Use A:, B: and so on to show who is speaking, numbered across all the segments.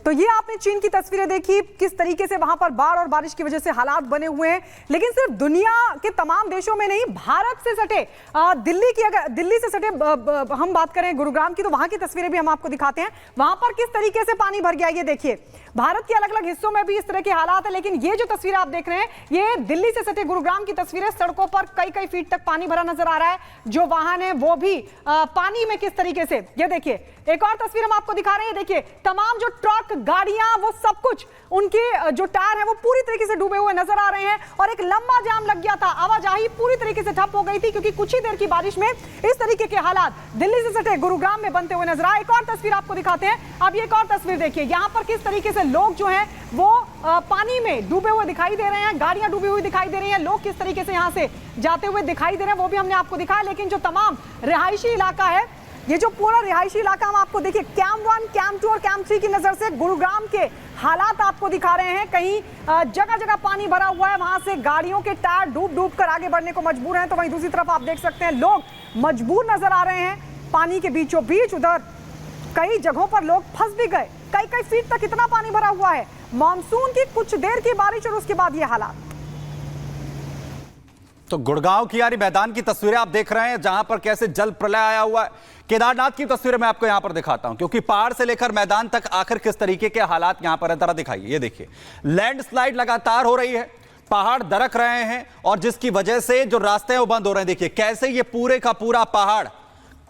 A: तो ये आपने चीन की तस्वीरें देखी, किस तरीके से वहां पर बाढ़ और बारिश की वजह से हालात बने हुए हैं। लेकिन सिर्फ दुनिया के तमाम देशों में नहीं, भारत से सटे दिल्ली से सटे हम बात करें गुरुग्राम की, तो वहां की तस्वीरें भी हम आपको दिखाते हैं। वहां पर किस तरीके से पानी भर गया ये देखिए। भारत के अलग अलग हिस्सों में भी इस तरह के हालात है, लेकिन ये जो तस्वीर आप देख रहे हैं ये दिल्ली से सटे गुरुग्राम की तस्वीरें। सड़कों पर कई कई फीट तक पानी भरा नजर आ रहा है, जो वाहन है वो भी पानी में किस तरीके से, ये देखिए। एक और तस्वीर हम आपको दिखा रहे हैं, देखिए तमाम जो ट्रक गाड़ियां वो सब कुछ, उनके जो टायर है वो पूरी तरीके से डूबे हुए नजर आ रहे हैं। और एक लंबा जाम लग गया था, आवाजाही पूरी तरीके से ठप हो गई थी, क्योंकि कुछ ही देर की बारिश में इस तरीके के हालात दिल्ली से सटे गुरुग्राम में बनते हुए नजर आए। एक और तस्वीर आपको दिखाते हैं। अब ये एक और तस्वीर देखिए, यहां पर किस तरीके से लोग जो हैं वो पानी में डूबे हुए दिखाई दे रहे हैं, गाड़ियां डूबी हुई दिखाई दे रही हैं, लोग किस तरीके से यहां से जाते हुए दिखाई दे रहे हैं वो भी हमने आपको दिखाया। लेकिन जो तमाम रिहायशी इलाका है, ये जो पूरा रिहायशी इलाका हम आपको देखिए कैंप 1, कैंप 2 और कैंप 3 की नजर से गुरुग्राम के हालात आपको दिखा रहे हैं। कहीं जगह जगह पानी भरा हुआ है, वहां से गाड़ियों के टायर डूब डूब कर आगे बढ़ने को मजबूर हैं। तो वहीं दूसरी तरफ आप देख सकते हैं लोग मजबूर नजर आ रहे हैं पानी के बीचों बीच। उधर कई जगहों पर लोग फंस भी गए, कई कई फीट तक इतना पानी भरा हुआ है। मानसून की कुछ देर की बारिश और उसके बाद ये हालात।
B: तो गुड़गांव की यारी मैदान की तस्वीरें आप देख रहे हैं, जहां पर कैसे जल प्रलय आया हुआ है। केदारनाथ की तस्वीरें मैं आपको यहां पर दिखाता हूं, क्योंकि पहाड़ से लेकर मैदान तक आखिर किस तरीके के हालात यहां पर है, जरा दिखाइए। ये देखिए लैंडस्लाइड लगातार हो रही है, पहाड़ दरक रहे हैं और जिसकी वजह से जो रास्ते हैं वो बंद हो रहे हैं। देखिए कैसे ये पूरे का पूरा पहाड़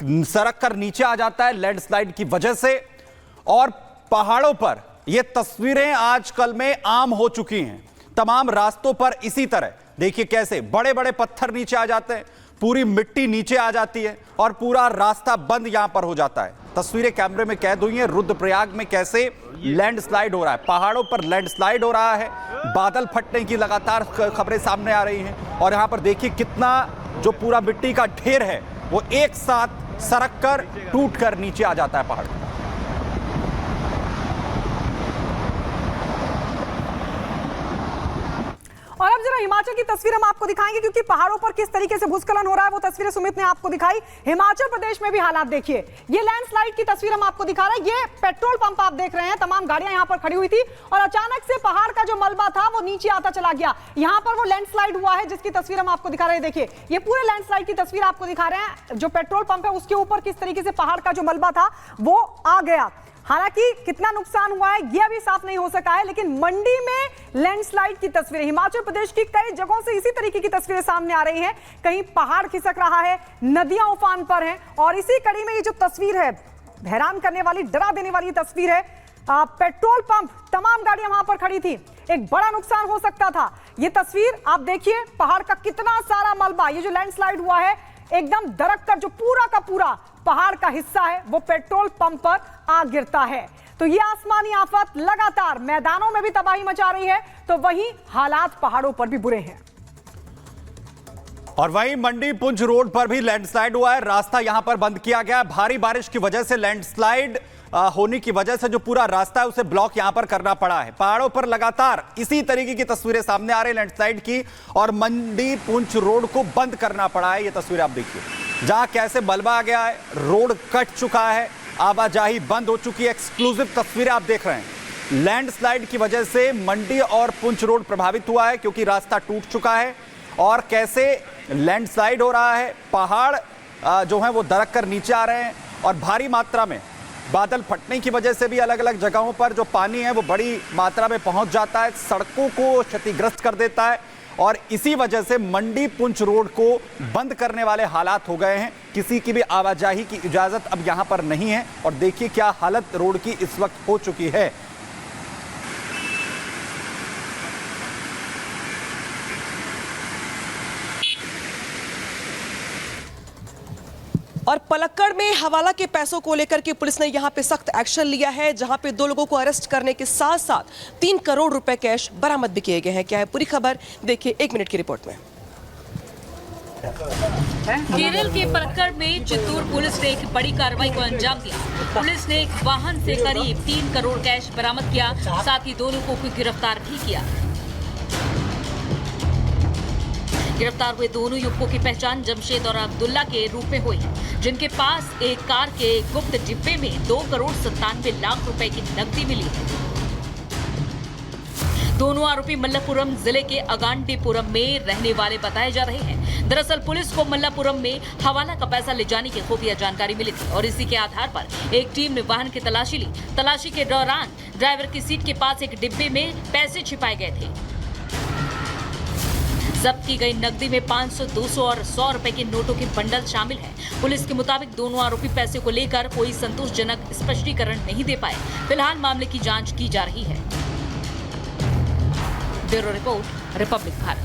B: सरक कर नीचे आ जाता है लैंडस्लाइड की वजह से। और पहाड़ों पर ये तस्वीरें आजकल में आम हो चुकी हैं, तमाम रास्तों पर इसी तरह देखिए कैसे बड़े बड़े पत्थर नीचे आ जाते हैं, पूरी मिट्टी नीचे आ जाती है और पूरा रास्ता बंद यहां पर हो जाता है। तस्वीरें कैमरे में कैद हुई हैं रुद्रप्रयाग में कैसे लैंडस्लाइड हो रहा है, पहाड़ों पर लैंडस्लाइड हो रहा है, बादल फटने की लगातार खबरें सामने आ रही हैं। और यहां पर देखिए कितना जो पूरा मिट्टी का ढेर है वो एक साथ सरक कर टूट कर नीचे आ जाता है पहाड़।
A: और अब जरा हिमाचल की तस्वीर हम आपको दिखाएंगे, क्योंकि पहाड़ों पर किस तरीके से भूस्खलन हो रहा है वो तस्वीरें सुमित ने आपको दिखाई। हिमाचल प्रदेश में भी हालात देखिए, ये लैंडस्लाइड की तस्वीर हम आपको दिखा रहे हैं। ये पेट्रोल पंप आप देख रहे हैं, तमाम गाड़ियां यहां पर खड़ी हुई थी और अचानक से पहाड़ का जो मलबा था वो नीचे आता चला गया। यहां पर वो लैंडस्लाइड हुआ है जिसकी तस्वीर हम आपको दिखा रहे हैं। देखिए ये पूरे लैंडस्लाइड की तस्वीर आपको दिखा रहे हैं। जो पेट्रोल पंप है उसके ऊपर किस तरीके से पहाड़ का जो मलबा था वो आ गया। हालांकि कितना नुकसान हुआ है ये अभी साफ नहीं हो सका है, लेकिन मंडी में लैंडस्लाइड की तस्वीरें, हिमाचल प्रदेश की कई जगहों से इसी तरीके की तस्वीरें सामने आ रही हैं। कहीं पहाड़ खिसक रहा है, नदियां उफान पर हैं और इसी कड़ी में ये जो तस्वीर है हैरान करने वाली, डरा देने वाली तस्वीर है। पेट्रोल पंप, तमाम गाड़ियां वहां पर खड़ी थी, एक बड़ा नुकसान हो सकता था। ये तस्वीर आप देखिए, पहाड़ का कितना सारा मलबा, ये जो लैंडस्लाइड हुआ है एकदम दरक कर जो पूरा का पूरा पहाड़ का हिस्सा है वो पेट्रोल पंप पर आ गिरता है। तो ये आसमानी आफत लगातार मैदानों में भी तबाही मचा रही है, तो वहीं हालात पहाड़ों पर भी बुरे हैं।
B: और वहीं मंडी पुंछ रोड पर भी लैंडस्लाइड हुआ है, रास्ता यहां पर बंद किया गया। भारी बारिश की वजह से लैंडस्लाइड होने की वजह से जो पूरा रास्ता है उसे ब्लॉक यहां पर करना पड़ा है। पहाड़ों पर लगातार इसी तरीके की तस्वीरें सामने आ रही है लैंडस्लाइड की, और मंडी पुंछ रोड को बंद करना पड़ा है। ये तस्वीर आप देखिए, जहां कैसे मलबा आ गया है, रोड कट चुका है, आवाजाही बंद हो चुकी है। एक्सक्लूसिव तस्वीरें आप देख रहे हैं। लैंडस्लाइड की वजह से मंडी और पुंछ रोड प्रभावित हुआ है, क्योंकि रास्ता टूट चुका है और कैसे लैंडस्लाइड हो रहा है, पहाड़ जो है वो दरक कर नीचे आ रहे हैं और भारी मात्रा में बादल फटने की वजह से भी अलग अलग जगहों पर जो पानी है वो बड़ी मात्रा में पहुंच जाता है, सड़कों को क्षतिग्रस्त कर देता है और इसी वजह से मंडी पुंछ रोड को बंद करने वाले हालात हो गए हैं। किसी की भी आवाजाही की इजाजत अब यहां पर नहीं है और देखिए क्या हालत रोड की इस वक्त हो चुकी है।
C: और पलक्कड़ में हवाला के पैसों को लेकर के पुलिस ने यहां पे सख्त एक्शन लिया है, जहां पे 2 लोगों को अरेस्ट करने के साथ साथ 3 करोड़ रुपए कैश बरामद भी किए गए हैं। क्या है पूरी खबर, देखिए 1 मिनट की रिपोर्ट में।
D: केरल के पलक्कड़ में चित्तूर पुलिस ने एक बड़ी कार्रवाई को अंजाम दिया। पुलिस ने एक वाहन से करीब 3 करोड़ कैश बरामद किया, साथ ही 2 लोगों को गिरफ्तार भी किया। गिरफ्तार हुए दोनों युवकों की पहचान जमशेद और अब्दुल्ला के रूप में हुई, जिनके पास एक कार के गुप्त डिब्बे में 2,97,00,000 रुपए की नकदी मिली है। दोनों आरोपी मल्लापुरम जिले के अगांडीपुरम में रहने वाले बताए जा रहे हैं। दरअसल पुलिस को मल्लापुरम में हवाला का पैसा ले जाने की खुफिया जानकारी मिली थी और इसी के आधार पर एक टीम ने वाहन की तलाशी ली। तलाशी के दौरान ड्राइवर की सीट के पास एक डिब्बे में पैसे छिपाए गए थे। जब्त की गई नकदी में 500, 200 और 100 रुपए के नोटों के बंडल शामिल हैं। पुलिस के मुताबिक दोनों आरोपी पैसे को लेकर कोई संतोषजनक स्पष्टीकरण नहीं दे पाए। फिलहाल मामले की जांच की जा रही है। Bureau report, Republic Bharat.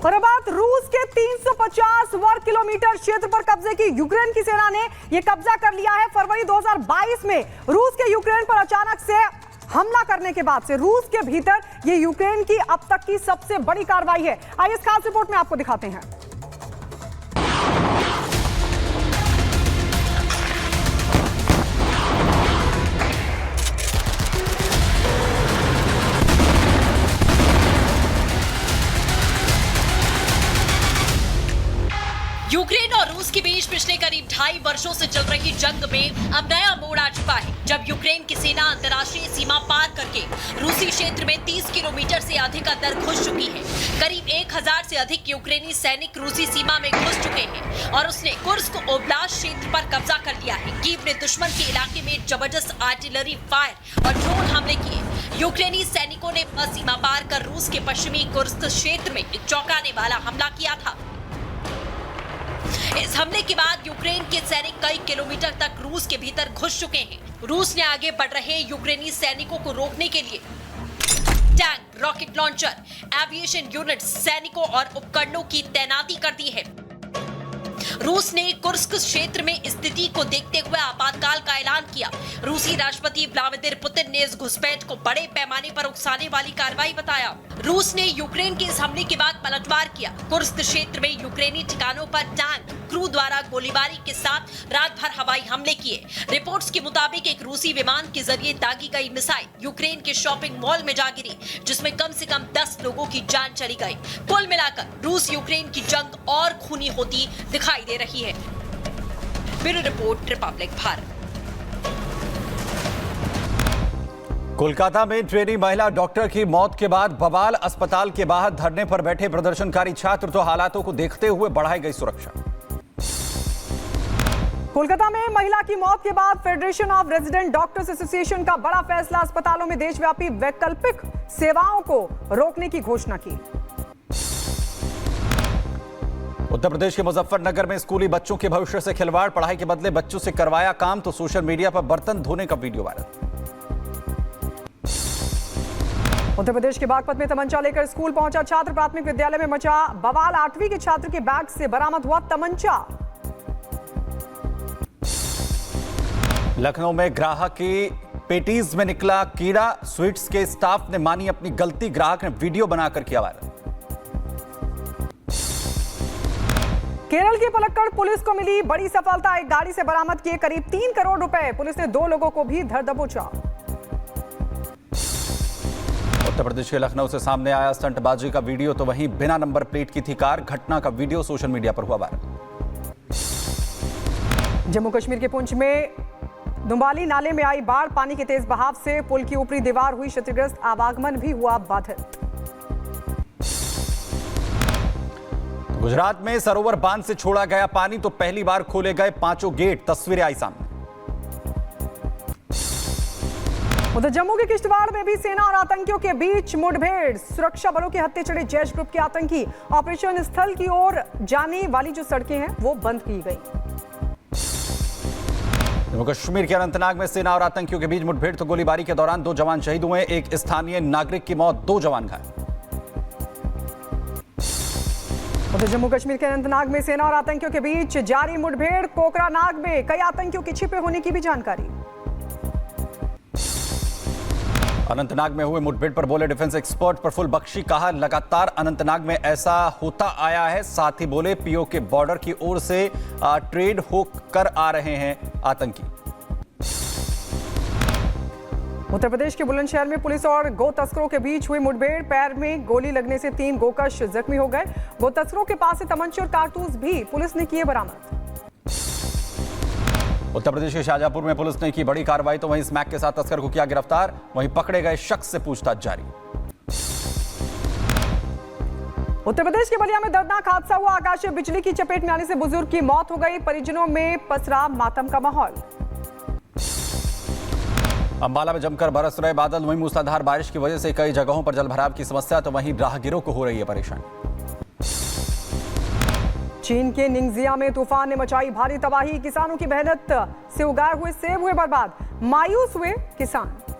A: और अब बात रूस के 350 वर्ग किलोमीटर क्षेत्र पर कब्जे की यूक्रेन की सेना ने यह कब्जा कर लिया है। फरवरी 2022 में रूस के यूक्रेन पर अचानक से हमला करने के बाद से रूस के भीतर यह यूक्रेन की अब तक की सबसे बड़ी कार्रवाई है। आइए इस खास रिपोर्ट में आपको दिखाते हैं।
E: यूक्रेन और रूस के बीच पिछले करीब 2.5 वर्षों से चल रही जंग में अब नया मोड़ आ चुका है, जब यूक्रेन की सेना अंतर्राष्ट्रीय सीमा पार करके रूसी क्षेत्र में 30 किलोमीटर से अधिक अंदर घुस चुकी है। करीब 1000 से अधिक यूक्रेनी सैनिक रूसी सीमा में घुस चुके हैं और उसने कुर्स्क ओब्लास्ट क्षेत्र पर कब्जा कर लिया है। कीव ने दुश्मन के इलाके में जबरदस्त आर्टिलरी फायर और ड्रोन हमले किए। यूक्रेनी सैनिकों ने सीमा पार कर रूस के पश्चिमी कुर्स्क क्षेत्र में एक चौंकाने वाला हमला किया था। इस हमले के बाद यूक्रेन के सैनिक कई किलोमीटर तक रूस के भीतर घुस चुके हैं। रूस ने आगे बढ़ रहे यूक्रेनी सैनिकों को रोकने के लिए tank, rocket launcher, aviation unit, सैनिकों और उपकरणों की तैनाती कर दी है। रूस ने कुर्स्क क्षेत्र में स्थिति को देखते हुए आपातकाल का ऐलान किया। रूसी राष्ट्रपति व्लादिमीर पुतिन ने इस घुसपैठ को बड़े पैमाने पर उकसाने वाली कार्रवाई बताया। रूस ने यूक्रेन के इस हमले के बाद पलटवार किया। कुर्स्क क्षेत्र में यूक्रेनी ठिकानों पर टैंक, क्रू द्वारा गोलीबारी के साथ रात भर हवाई हमले किए। रिपोर्ट्स के मुताबिक एक रूसी विमान के जरिए दागी गई मिसाइल यूक्रेन के शॉपिंग मॉल में जा गिरी, जिसमें कम से कम 10 लोगों की जान चली गई। कुल मिलाकर रूस यूक्रेन की जंग और खूनी होती दिखाई दे रही है। Bureau report, Republic Bharat.
B: Kolkata में ट्रेनी महिला डॉक्टर की मौत के बाद बवाल। अस्पताल के बाहर धरने पर बैठे प्रदर्शनकारी छात्र, तो हालातों को देखते हुए बढ़ाई गई सुरक्षा।
A: कोलकाता में महिला की मौत के बाद federation of resident doctors association का बड़ा फैसला, अस्पतालों में देशव्यापी वैकल्पिक सेवाओं को रोकने की घोषणा की।
B: उत्तर प्रदेश के मुजफ्फरनगर में स्कूली बच्चों के भविष्य से खिलवाड़, पढ़ाई के बदले बच्चों से करवाया काम, तो सोशल मीडिया पर बर्तन धोने का वीडियो वायरल।
A: उत्तर प्रदेश के बागपत में तमंचा लेकर स्कूल पहुंचा छात्र, प्राथमिक विद्यालय में मचा बवाल। 8वीं के छात्र के बैग से बरामद हुआ तमंचा।
B: लखनऊ में ग्राहक की पेटीज में निकला कीड़ा, स्वीट्स के स्टाफ ने मानी अपनी गलती, ग्राहक ने वीडियो बनाकर किया वायरल।
A: केरल की पलक्कड़ पुलिस को मिली बड़ी सफलता, एक गाड़ी से बरामद किए करीब 3 करोड़ रुपए। पुलिस ने 2 लोगों को भी धर दबोचा।
B: उत्तर प्रदेश के लखनऊ से सामने आया स्टंटबाजी का वीडियो, तो वहीं बिना नंबर प्लेट की थी कार। घटना का वीडियो सोशल मीडिया पर हुआ वायरल।
A: जम्मू कश्मीर के पुंछ में दुम्बाली नाले में आई बाढ़, पानी के तेज बहाव से पुल की ऊपरी दीवार हुई क्षतिग्रस्त, आवागमन भी हुआ बाधित।
B: गुजरात में सरोवर बांध से छोड़ा गया पानी, तो पहली बार खोले गए 5 गेट, तस्वीरें आई सामने।
A: उधर जम्मू के किश्तवाड़ में भी सेना और आतंकियों के बीच मुठभेड़, सुरक्षा बलों के हत्थे चढ़े जैश ग्रुप के आतंकी। ऑपरेशन स्थल की ओर जाने वाली जो सड़कें हैं वो बंद की गई।
B: जम्मू कश्मीर के अनंतनाग में सेना और आतंकियों के बीच मुठभेड़, तो गोलीबारी के दौरान 2 जवान शहीद हुए, एक स्थानीय नागरिक की मौत, 2 जवान घायल।
A: उधर जम्मू कश्मीर के अनंतनाग में सेना और आतंकियों के बीच जारी मुठभेड़, कोकरानाग में कई आतंकियों के छिपे होने की भी जानकारी।
B: अनंतनाग में हुए मुठभेड़ पर बोले डिफेंस एक्सपर्ट प्रफुल्ल बख्शी, कहा लगातार अनंतनाग में ऐसा होता आया है। साथ ही बोले पीओ के बॉर्डर की ओर से ट्रेड होकर आ रहे हैं आतंकी।
A: उत्तर प्रदेश के बुलंदशहर में पुलिस और गो तस्करों के बीच हुई मुठभेड़। पैर में गोली लगने से 3 गोकश जख्मी हो गए। गो तस्करों के पास से तमंचे और कारतूस भी पुलिस ने किए बरामद।
B: उत्तर प्रदेश के शाहजहांपुर में पुलिस ने की बड़ी कार्रवाई, तो वहीं स्मैक के साथ तस्कर को किया गिरफ्तार। वहीं पकड़े गए शख्स से पूछताछ जारी।
A: उत्तर प्रदेश के बलिया में दर्दनाक हादसा हुआ। आकाशीय बिजली की चपेट में आने से बुजुर्ग की मौत हो गई। परिजनों में पसरा मातम का माहौल।
B: अंबाला में जमकर बरस रहे बादल, वहीं मूसलाधार बारिश की वजह से कई जगहों पर जलभराव की समस्या, तो वहीं राहगीरों को हो रही है परेशानी।
A: चीन के निंगजिया में तूफान ने मचाई भारी तबाही। किसानों की मेहनत से उगाए हुए सेब हुए बर्बाद। मायूस हुए किसान।